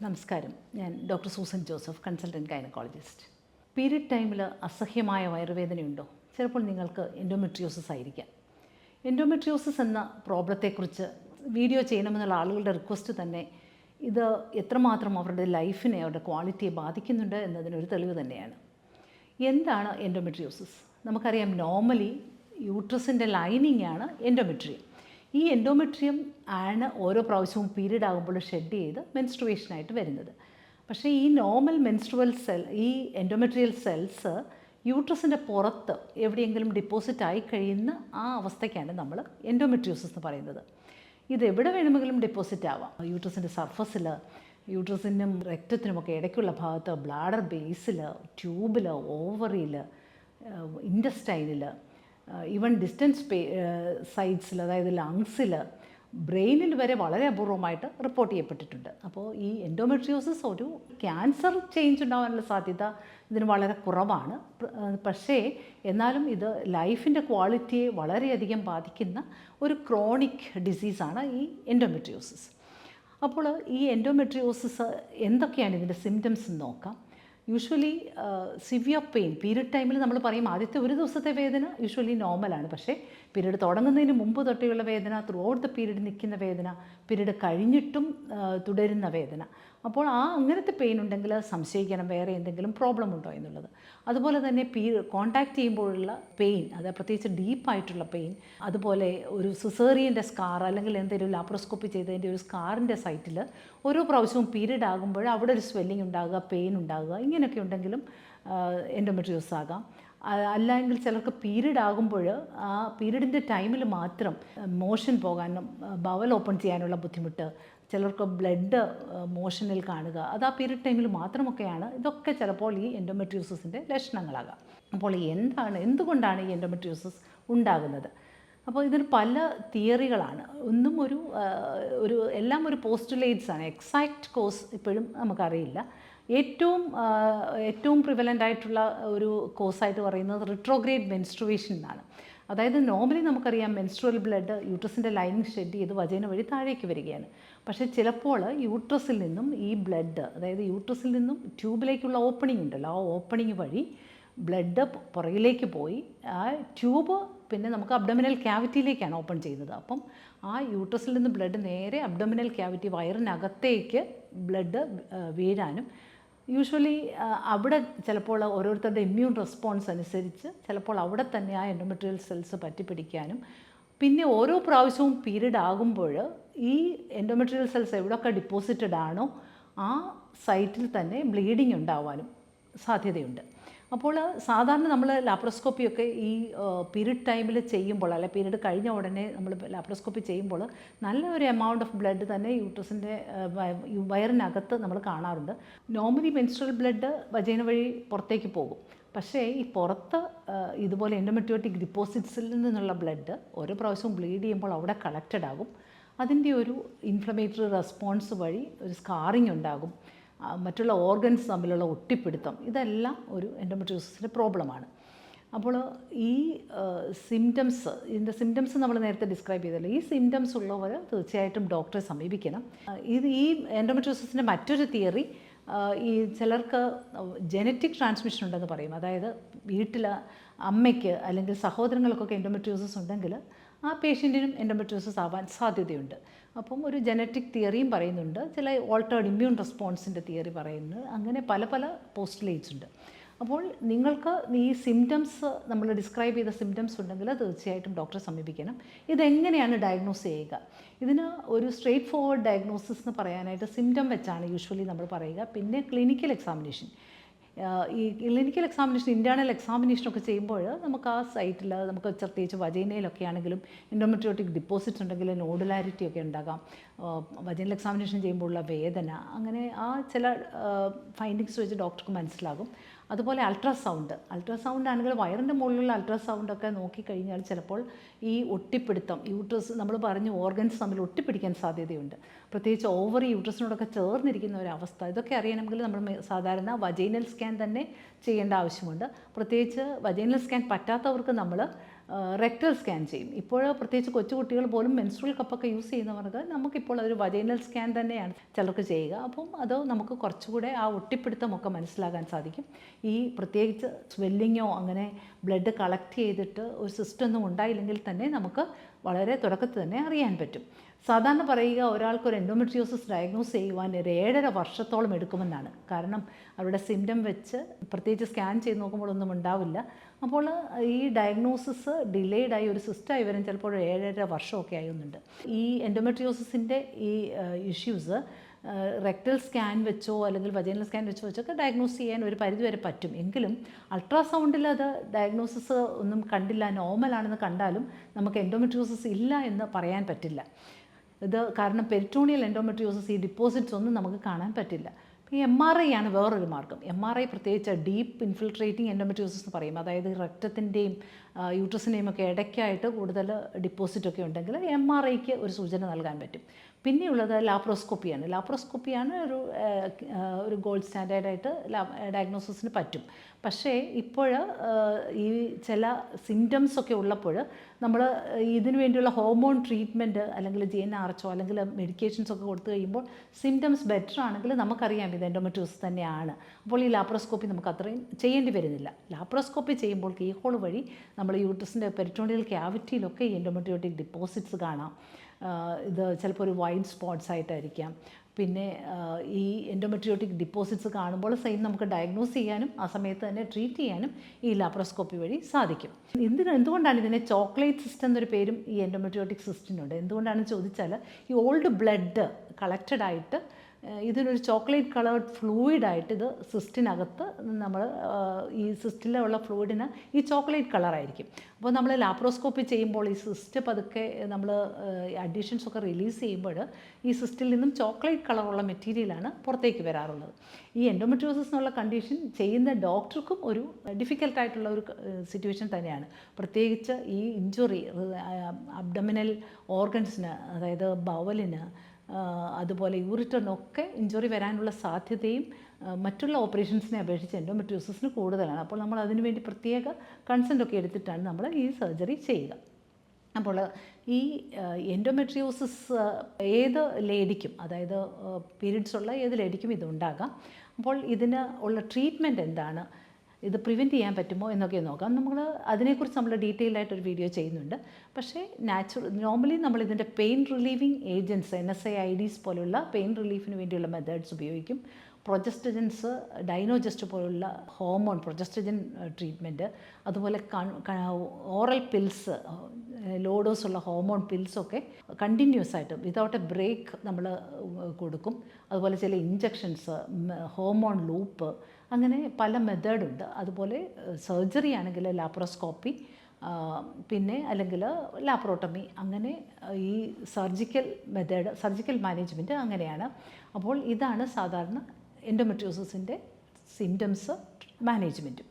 നമസ്കാരം. ഞാൻ doctor Susan Joseph, consultant gynaecologist. Period ടൈമിൽ അസഹ്യമായ വയറുവേദനയുണ്ടോ? ചിലപ്പോൾ നിങ്ങൾക്ക് എൻഡോമെട്രിയോസിസ് ആയിരിക്കാം. എൻഡോമെട്രിയോസിസ് എന്ന പ്രോബ്ലത്തെക്കുറിച്ച് വീഡിയോ ചെയ്യണമെന്നുള്ള ആളുകളുടെ റിക്വസ്റ്റ് തന്നെ ഇത് എത്രമാത്രം അവരുടെ ലൈഫിനെ, അവരുടെ ക്വാളിറ്റിയെ ബാധിക്കുന്നുണ്ട് എന്നതിനൊരു തെളിവ് തന്നെയാണ്. എന്താണ് എൻഡോമെട്രിയോസിസ്? നമുക്കറിയാം, നോർമലി യൂട്രസിൻ്റെ ലൈനിങ് ആണ് എൻഡോമെട്രിയം. ഈ എൻഡോമെട്രിയം ആണ് ഓരോ പ്രാവശ്യവും പീരീഡ് ആകുമ്പോൾ ഷെഡ് ചെയ്ത് മെൻസ്ട്രുവേഷനായിട്ട് വരുന്നത്. പക്ഷേ ഈ നോർമൽ മെൻസ്ട്രുവൽ ഈ എൻഡോമെട്രിയൽ സെൽസ് യൂട്രസിൻ്റെ പുറത്ത് എവിടെയെങ്കിലും ഡിപ്പോസിറ്റ് ആയി കഴിയുന്ന ആ അവസ്ഥയ്ക്കാണ് നമ്മൾ എൻഡോമെട്രിയോസിസ് എന്ന് പറയുന്നത്. ഇത് എവിടെ വേണമെങ്കിലും ഡിപ്പോസിറ്റ് ആവാം. യൂട്രസിൻ്റെ സർഫസിൽ, യൂട്രസിനും റെക്റ്റത്തിനുമൊക്കെ ഇടയ്ക്കുള്ള ഭാഗത്ത്, ബ്ലാഡർ ബേസിൽ, ട്യൂബിൽ, ഓവറിയിൽ, ഇൻറ്റസ്റ്റൈനിൽ, ഈവൻ ഡിസ്റ്റൻസ് സൈഡ്സിൽ, അതായത് ലങ്സിൽ, ബ്രെയിനിൽ വരെ വളരെ അപൂർവമായിട്ട് റിപ്പോർട്ട് ചെയ്യപ്പെട്ടിട്ടുണ്ട്. അപ്പോൾ ഈ എൻഡോമെട്രിയോസിസ് ഒരു ക്യാൻസർ ചേഞ്ച് ഉണ്ടാകാനുള്ള സാധ്യത ഇതിന് വളരെ കുറവാണ്. പക്ഷേ എന്നാലും ഇത് ലൈഫിൻ്റെ ക്വാളിറ്റിയെ വളരെയധികം ബാധിക്കുന്ന ഒരു ക്രോണിക് ഡിസീസാണ് ഈ എൻഡോമെട്രിയോസിസ്. അപ്പോൾ ഈ എൻഡോമെട്രിയോസിസ് എന്തൊക്കെയാണ് ഇതിൻ്റെ സിംറ്റംസ് എന്ന് നോക്കാം. യൂഷ്വലി സിവിയർ പെയിൻ, പീരിയഡ് ടൈമിൽ നമ്മൾ പറയും ആദ്യത്തെ ഒരു ദിവസത്തെ വേദന യൂഷ്വലി നോർമലാണ്. പക്ഷേ പീരീഡ് തുടങ്ങുന്നതിന് മുമ്പ് തൊട്ടേയുള്ള വേദന, ത്രൂ ഔട്ട് ദ പീരീഡ് നിൽക്കുന്ന വേദന, പീരീഡ് കഴിഞ്ഞിട്ടും തുടരുന്ന വേദന. അപ്പോൾ അങ്ങനത്തെ പെയിൻ ഉണ്ടെങ്കിൽ സംശയിക്കണം വേറെ എന്തെങ്കിലും പ്രോബ്ലം ഉണ്ടോ എന്നുള്ളത്. അതുപോലെ തന്നെ കോൺടാക്റ്റ് ചെയ്യുമ്പോഴുള്ള പെയിൻ, അത് പ്രത്യേകിച്ച് ഡീപ്പായിട്ടുള്ള പെയിൻ, അതുപോലെ ഒരു സിസേറിയൻ്റെ സ്കാർ അല്ലെങ്കിൽ എന്തെങ്കിലും ലാപ്രോസ്കോപ്പി ചെയ്തതിൻ്റെ ഒരു സ്കാറിൻ്റെ സൈറ്റിൽ ഓരോ പ്രാവശ്യവും പീരീഡ് ആകുമ്പോൾ അവിടെ ഒരു സ്വെല്ലിംഗ് ഉണ്ടാകുക, പെയിൻ ഉണ്ടാകുക, ഇങ്ങനെയൊക്കെ ഉണ്ടെങ്കിലും എൻഡോമെട്രിയോസിസ് ആകാം. അല്ലെങ്കിൽ ചിലർക്ക് പീരീഡ് ആകുമ്പോൾ ആ പീരീഡിൻ്റെ ടൈമിൽ മാത്രം മോഷൻ പോകാനും ബവൽ ഓപ്പൺ ചെയ്യാനുള്ള ബുദ്ധിമുട്ട്, ചിലർക്ക് ബ്ലഡ് മോഷനിൽ കാണുക, അത് ആ പീരീഡ് ടൈമിൽ മാത്രമൊക്കെയാണ്. ഇതൊക്കെ ചിലപ്പോൾ ഈ എൻഡോമെട്രിയോസിസിൻ്റെ ലക്ഷണങ്ങളാകാം. അപ്പോൾ എന്തുകൊണ്ടാണ് ഈ എൻഡോമെട്രിയോസിസ് ഉണ്ടാകുന്നത്? അപ്പോൾ ഇതിന് പല തിയറികളാണ്. ഒന്നും എല്ലാം ഒരു പോസ്റ്റുലേറ്റ്സ് ആണ്. എക്സാക്റ്റ് കോസ് ഇപ്പോഴും നമുക്കറിയില്ല. ഏറ്റവും പ്രിവലൻ്റ് ആയിട്ടുള്ള ഒരു കോസായിട്ട് പറയുന്നത് റിട്രോഗ്രേഡ് മെൻസ്ട്രുവേഷൻ എന്നാണ്. അതായത് നോർമലി നമുക്കറിയാം മെൻസ്ട്രുവൽ ബ്ലഡ് യൂട്രസിൻ്റെ ലൈനിങ് ഷെഡ് ചെയ്ത് വജൈന വഴി താഴേക്ക് വരികയാണ്. പക്ഷേ ചിലപ്പോൾ യൂട്രസിൽ നിന്നും ഈ ബ്ലഡ്, അതായത് യൂട്രസിൽ നിന്നും ട്യൂബിലേക്കുള്ള ഓപ്പണിംഗ് ഉണ്ടല്ലോ, ആ ഓപ്പണിംഗ് വഴി ബ്ലഡ് പുറകിലേക്ക് പോയി ആ ട്യൂബ് പിന്നെ നമുക്ക് അബ്ഡോമിനൽ ക്യാവിറ്റിയിലേക്കാണ് ഓപ്പൺ ചെയ്യുന്നത്. അപ്പം ആ യൂട്രസിൽ നിന്ന് ബ്ലഡ് നേരെ അബ്ഡോമിനൽ ക്യാവിറ്റി, വയറിനകത്തേക്ക് ബ്ലഡ് വീഴാനും യൂഷ്വലി അവിടെ ചിലപ്പോൾ ഓരോരുത്തരുടെ ഇമ്മ്യൂൺ റെസ്പോൺസ് അനുസരിച്ച് ചിലപ്പോൾ അവിടെ തന്നെ ആ എൻഡോമെട്രിയൽ സെൽസ് പറ്റിപ്പിടിക്കാനും, പിന്നെ ഓരോ പ്രാവശ്യവും പീരീഡ് ആകുമ്പോൾ ഈ എൻഡോമെട്രിയൽ സെൽസ് എവിടെയൊക്കെ ഡിപ്പോസിറ്റഡ് ആണോ ആ സൈറ്റിൽ തന്നെ ബ്ലീഡിങ് ഉണ്ടാവാനും സാധ്യതയുണ്ട്. അപ്പോൾ സാധാരണ നമ്മൾ ലാപ്രോസ്കോപ്പിയൊക്കെ ഈ പീരീഡ് ടൈമിൽ ചെയ്യുമ്പോൾ, അല്ലെ പീരീഡ് കഴിഞ്ഞ ഉടനെ നമ്മൾ ലാപ്രോസ്കോപ്പി ചെയ്യുമ്പോൾ നല്ല ഒരു എമൗണ്ട് ഓഫ് ബ്ലഡ് തന്നെ യൂട്രസിൻ്റെ വയറിനകത്ത് നമ്മൾ കാണാറുണ്ട്. നോർമലി മെൻസ്ട്രുവൽ ബ്ലഡ് വജൈന വഴി പുറത്തേക്ക് പോകും. പക്ഷേ ഈ പുറത്ത് ഇതുപോലെ എൻഡോമെട്രിയോട്ടിക് ഡിപ്പോസിറ്റ്സിൽ നിന്നുള്ള ബ്ലഡ് ഓരോ പ്രാവശ്യവും ബ്ലീഡ് ചെയ്യുമ്പോൾ അവിടെ കളക്റ്റഡ് ആകും. അതിൻ്റെ ഒരു ഇൻഫ്ലമേറ്ററി റെസ്പോൺസ് വഴി ഒരു സ്കാറിങ് ഉണ്ടാകും. മറ്റുള്ള ഓർഗൻസ് തമ്മിലുള്ള ഒട്ടിപ്പിടുത്തം, ഇതെല്ലാം ഒരു എൻഡോമെട്രിയോസിസിൻ്റെ പ്രോബ്ലമാണ്. അപ്പോൾ ഈ ഇതിൻ്റെ സിംറ്റംസ് നമ്മൾ നേരത്തെ ഡിസ്ക്രൈബ് ചെയ്തല്ലോ. ഈ സിംറ്റംസ് ഉള്ളവർ തീർച്ചയായിട്ടും ഡോക്ടറെ സമീപിക്കണം. ഈ എൻഡോമെട്രിയോസിസിൻ്റെ മറ്റൊരു തിയറി, ഈ ചിലർക്ക് ജനറ്റിക് ട്രാൻസ്മിഷൻ ഉണ്ടെന്ന് പറയും. അതായത് വീട്ടിൽ അമ്മയ്ക്ക് അല്ലെങ്കിൽ സഹോദരങ്ങൾക്കൊക്കെ എൻഡോമെട്രിയോസിസ് ഉണ്ടെങ്കിൽ ആ പേഷ്യൻറ്റിനും എൻഡോമെട്രിയോസിസ് ആവാൻ സാധ്യതയുണ്ട്. അപ്പം ഒരു ജനറ്റിക് തിയറിയും പറയുന്നുണ്ട്, ചില ഓൾട്ടേർഡ് ഇമ്മ്യൂൺ റെസ്പോൺസിൻ്റെ തിയറി പറയുന്നത്, അങ്ങനെ പല പോസ്റ്റുലേറ്റ്സ് ഉണ്ട്. അപ്പോൾ നിങ്ങൾക്ക് ഈ സിംറ്റംസ്, നമ്മൾ ഡിസ്ക്രൈബ് ചെയ്ത സിംറ്റംസ് ഉണ്ടെങ്കിൽ തീർച്ചയായിട്ടും ഡോക്ടറെ സമീപിക്കണം. ഇതെങ്ങനെയാണ് ഡയഗ്നോസ് ചെയ്യുക? ഇതിന് ഒരു സ്ട്രെയിറ്റ് ഫോർവേഡ് ഡയഗ്നോസിസ് എന്ന് പറയാനായിട്ട് സിംറ്റം വെച്ചാണ് യൂഷ്വലി നമ്മൾ പറയുക. പിന്നെ ക്ലിനിക്കൽ എക്സാമിനേഷൻ, ഈ ക്ലിനിക്കൽ എക്സാമിനേഷൻ, ഇൻറ്റേർണൽ എക്സാമിനേഷനൊക്കെ ചെയ്യുമ്പോൾ നമുക്ക് ആ സൈറ്റിൽ, നമുക്ക് പ്രത്യേകിച്ച് വജൈനയിലൊക്കെ ആണെങ്കിലും എൻഡോമെട്രിയോട്ടിക് ഡിപ്പോസിറ്റ്സ് ഉണ്ടെങ്കിൽ നോഡുലാരിറ്റി ഒക്കെ ഉണ്ടാകാം. വജൈനൽ എക്സാമിനേഷൻ ചെയ്യുമ്പോഴുള്ള വേദന, അങ്ങനെ ആ ചില ഫൈൻഡിങ്സ് വെച്ച് ഡോക്ടർക്ക് മനസ്സിലാകും. അതുപോലെ അൾട്രാസൗണ്ട് ആണെങ്കിൽ വയറിൻ്റെ മുകളിലുള്ള അൾട്രാസൗണ്ടൊക്കെ നോക്കിക്കഴിഞ്ഞാൽ ചിലപ്പോൾ ഈ ഒട്ടിപ്പിടുത്തം, യൂട്രസ് നമ്മൾ പറഞ്ഞു ഓർഗൻസ് തമ്മിൽ ഒട്ടിപ്പിടിക്കാൻ സാധ്യതയുണ്ട്. പ്രത്യേകിച്ച് ഓവറി യൂട്രസിനോടൊക്കെ ചേർന്നിരിക്കുന്ന ഒരവസ്ഥ, ഇതൊക്കെ അറിയണമെങ്കിൽ നമ്മൾ സാധാരണ വജൈനൽ സ്കാൻ തന്നെ ചെയ്യേണ്ട ആവശ്യമുണ്ട്. പ്രത്യേകിച്ച് വജൈനൽ സ്കാൻ പറ്റാത്തവർക്ക് നമ്മൾ റെക്ടൽ സ്കാൻ ചെയ്യും. ഇപ്പോൾ പ്രത്യേകിച്ച് കൊച്ചുകുട്ടികൾ പോലും മെൻസ്ട്രൽ കപ്പൊക്കെ യൂസ് ചെയ്യുന്നവർക്ക് നമുക്കിപ്പോൾ അതൊരു വജൈനൽ സ്കാൻ തന്നെയാണ് ചിലർക്ക് ചെയ്യുക. അപ്പം അത് നമുക്ക് കുറച്ചുകൂടെ ആ ഒട്ടിപ്പിടുത്തമൊക്കെ മനസ്സിലാകാൻ സാധിക്കും. ഈ പ്രത്യേകിച്ച് സ്വെല്ലിങ്ങോ അങ്ങനെ ബ്ലഡ് കളക്ട് ചെയ്തിട്ട് ഒരു സിസ്റ്റം ഒന്നും ഉണ്ടായില്ലെങ്കിൽ തന്നെ നമുക്ക് വളരെ തുടക്കത്തിൽ തന്നെ അറിയാൻ പറ്റും. സാധാരണ പറയുക ഒരാൾക്കൊരു എൻഡോമെട്രിയോസിസ് ഡയഗ്നോസ് ചെയ്യുവാൻ ഒരു 7.5 വർഷത്തോളം എടുക്കുമെന്നാണ്. കാരണം അവരുടെ സിംറ്റം വെച്ച് പ്രത്യേകിച്ച് സ്കാൻ ചെയ്ത് നോക്കുമ്പോൾ ഒന്നും ഉണ്ടാവില്ല. അപ്പോൾ ഈ ഡയഗ്നോസിസ് ഡിലേഡായി ഒരു സിസ്റ്റായി വരും ചിലപ്പോൾ 7.5 വർഷമൊക്കെ ആകുന്നുണ്ട്. ഈ എൻഡോമെട്രിയോസിൻ്റെ ഈ ഇഷ്യൂസ് റെക്ടൽ സ്കാൻ വെച്ചോ അല്ലെങ്കിൽ വജൈനൽ സ്കാൻ വെച്ചൊക്കെ ഡയഗ്നോസ് ചെയ്യാൻ ഒരു പരിധിവരെ പറ്റും. എങ്കിലും അൾട്രാസൗണ്ടിൽ അത് ഡയഗ്നോസിസ് ഒന്നും കണ്ടില്ല, നോർമലാണെന്ന് കണ്ടാലും നമുക്ക് എൻഡോമെട്രിയോസിസ് ഇല്ല എന്ന് പറയാൻ പറ്റില്ല. ഇത് കാരണം പെരിറ്റോണിയൽ എൻഡോമെട്രിയോസിസ് ഈ ഡിപ്പോസിറ്റ്സ് ഒന്നും നമുക്ക് കാണാൻ പറ്റില്ല. ഈ MRI ആണ് വേറൊരു മാർഗ്ഗം. MRI പ്രത്യേകിച്ച് ഡീപ്പ് ഇൻഫിൽട്രേറ്റിംഗ് എൻഡോമെട്രിയോസിസ് എന്ന് പറയും. അതായത് റക്തത്തിൻ്റെയും യൂട്രസിൻ്റെയും ഒക്കെ ഇടയ്ക്കായിട്ട് കൂടുതൽ ഡിപ്പോസിറ്റൊക്കെ ഉണ്ടെങ്കിൽ MRIക്ക് ഒരു സൂചന നൽകാൻ പറ്റും. പിന്നെയുള്ളത് ലാപ്രോസ്കോപ്പിയാണ്. ലാപ്രോസ്കോപ്പിയാണ് ഒരു ഗോൾഡ് സ്റ്റാൻഡേർഡായിട്ട് ഡയഗ്നോസിസിന് പറ്റും. പക്ഷേ ഇപ്പോൾ ഈ ചില സിംറ്റംസൊക്കെ ഉള്ളപ്പോൾ നമ്മൾ ഇതിനു വേണ്ടിയുള്ള ഹോർമോൺ ട്രീറ്റ്മെൻറ്റ് അല്ലെങ്കിൽ GnRHO അല്ലെങ്കിൽ മെഡിക്കേഷൻസൊക്കെ കൊടുത്തു കഴിയുമ്പോൾ സിംറ്റംസ് ബെറ്റർ ആണെങ്കിൽ നമുക്കറിയാം ഇത് എൻഡോമെട്രിയോസിസ് തന്നെയാണ്. അപ്പോൾ ഈ ലാപ്രോസ്കോപ്പി നമുക്ക് അത്രയും ചെയ്യേണ്ടി വരുന്നില്ല. ലാപ്രോസ്കോപ്പി ചെയ്യുമ്പോൾ കീഹോൾ വഴി നമ്മൾ യൂട്രസിൻ്റെ പെരിറ്റോണിയൽ ക്യാവിറ്റിയിലൊക്കെ ഈ എൻഡോമെട്രിയോട്ടിക് ഡിപ്പോസിറ്റ്സ് കാണാം. ഇത് ചിലപ്പോൾ ഒരു വൈറ്റ് സ്പോട്ട്സ് ആയിട്ടായിരിക്കാം. പിന്നെ ഈ എൻഡോമെട്രിയോട്ടിക് ഡിപ്പോസിറ്റ്സ് കാണുമ്പോൾ സെയിം നമുക്ക് ഡയഗ്നോസ് ചെയ്യാനും ആ സമയത്ത് തന്നെ ട്രീറ്റ് ചെയ്യാനും ഈ ലാപ്രോസ്കോപ്പി വഴി സാധിക്കും. എന്തുകൊണ്ടാണ് ഇതിനെ ചോക്ലേറ്റ് സിസ്റ്റ് എന്നൊരു പേരും ഈ എൻഡോമെട്രിയോട്ടിക് സിസ്റ്റിനുണ്ട്? എന്തുകൊണ്ടാണെന്ന് ചോദിച്ചാൽ ഈ ഓൾഡ് ബ്ലഡ് കളക്റ്റഡ് ആയിട്ട് ഇതിനൊരു ചോക്ലേറ്റ് കളേർഡ് ഫ്ലൂയിഡായിട്ട് ഇത് സിസ്റ്റിനകത്ത് നമ്മൾ ഈ സിസ്റ്റിലുള്ള ഫ്ലൂയിഡിന് ഈ ചോക്ലേറ്റ് കളറായിരിക്കും. അപ്പോൾ നമ്മൾ ലാപ്രോസ്കോപ്പി ചെയ്യുമ്പോൾ ഈ സിസ്റ്റ് പതുക്കെ നമ്മൾ അഡീഷൻസൊക്കെ റിലീസ് ചെയ്യുമ്പോൾ ഈ സിസ്റ്റിൽ നിന്നും ചോക്ലേറ്റ് കളറുള്ള മെറ്റീരിയലാണ് പുറത്തേക്ക് വരാറുള്ളത്. ഈ എൻഡോമെട്രിയോസിസ് എന്നുള്ള കണ്ടീഷൻ ചെയ്യുന്ന ഡോക്ടർക്കും ഒരു ഡിഫിക്കൽട്ടായിട്ടുള്ള ഒരു സിറ്റുവേഷൻ തന്നെയാണ്. പ്രത്യേകിച്ച് ഈ ഇഞ്ചുറി അബ്ഡമിനൽ ഓർഗൻസിന്, അതായത് ബവലിന്, അതുപോലെ യൂറിറ്ററിനൊക്കെ ഇഞ്ചുറി വരാനുള്ള സാധ്യതയും മറ്റുള്ള ഓപ്പറേഷൻസിനെ അപേക്ഷിച്ച് എൻഡോമെട്രിയോസിസിന് കൂടുതലാണ്. അപ്പോൾ നമ്മൾ അതിനുവേണ്ടി പ്രത്യേക കൺസെൻ്റൊക്കെ എടുത്തിട്ടാണ് നമ്മൾ ഈ സർജറി ചെയ്യുക. അപ്പോൾ ഈ എൻഡോമെട്രിയോസിസ് ഏത് ലേഡിക്കും, അതായത് പീരിയഡ്സ് ഉള്ള ഏത് ലേഡിക്കും ഇതുണ്ടാകാം. അപ്പോൾ ഇതിന് ഉള്ള ട്രീറ്റ്മെൻറ്റ് എന്താണ്, ഇത് പ്രിവെൻറ്റ് ചെയ്യാൻ പറ്റുമോ എന്നൊക്കെ നോക്കാം. നമ്മൾ അതിനെക്കുറിച്ച് നമ്മൾ ഡീറ്റെയിൽ ആയിട്ടൊരു വീഡിയോ ചെയ്യുന്നുണ്ട്. പക്ഷേ നോർമലി നമ്മൾ ഇതിൻ്റെ പെയിൻ റിലീവിങ് ഏജൻറ്റ്സ് NSAIDs പോലുള്ള പെയിൻ റിലീഫിന് വേണ്ടിയുള്ള മെത്തേഡ്സ് ഉപയോഗിക്കും. പ്രൊജസ്റ്റജൻസ്, ഡൈനോജസ്റ്റ് പോലുള്ള ഹോർമോൺ പ്രൊജസ്റ്റജൻ ട്രീറ്റ്മെൻറ്റ്, അതുപോലെ ഓറൽ പിൽസ്, ലോ ഡോസ് ഉള്ള ഹോർമോൺ പിൽസൊക്കെ കണ്ടിന്യൂസ് ആയിട്ട് വിതൗട്ട് എ ബ്രേക്ക് നമ്മൾ കൊടുക്കും. അതുപോലെ ചില ഇഞ്ചക്ഷൻസ്, ഹോർമോൺ ലൂപ്പ്, അങ്ങനെ പല മെത്തേഡുണ്ട്. അതുപോലെ സർജറി ആണെങ്കിൽ ലാപ്രോസ്കോപ്പി, പിന്നെ അല്ലെങ്കിൽ ലാപ്രോട്ടമി, അങ്ങനെ ഈ സർജിക്കൽ മെത്തേഡ്, സർജിക്കൽ മാനേജ്മെൻറ്റ് അങ്ങനെയാണ്. അപ്പോൾ ഇതാണ് സാധാരണ എൻഡോമെട്രിയോസിസിൻ്റെ സിംറ്റംസ് മാനേജ്മെൻറ്റും.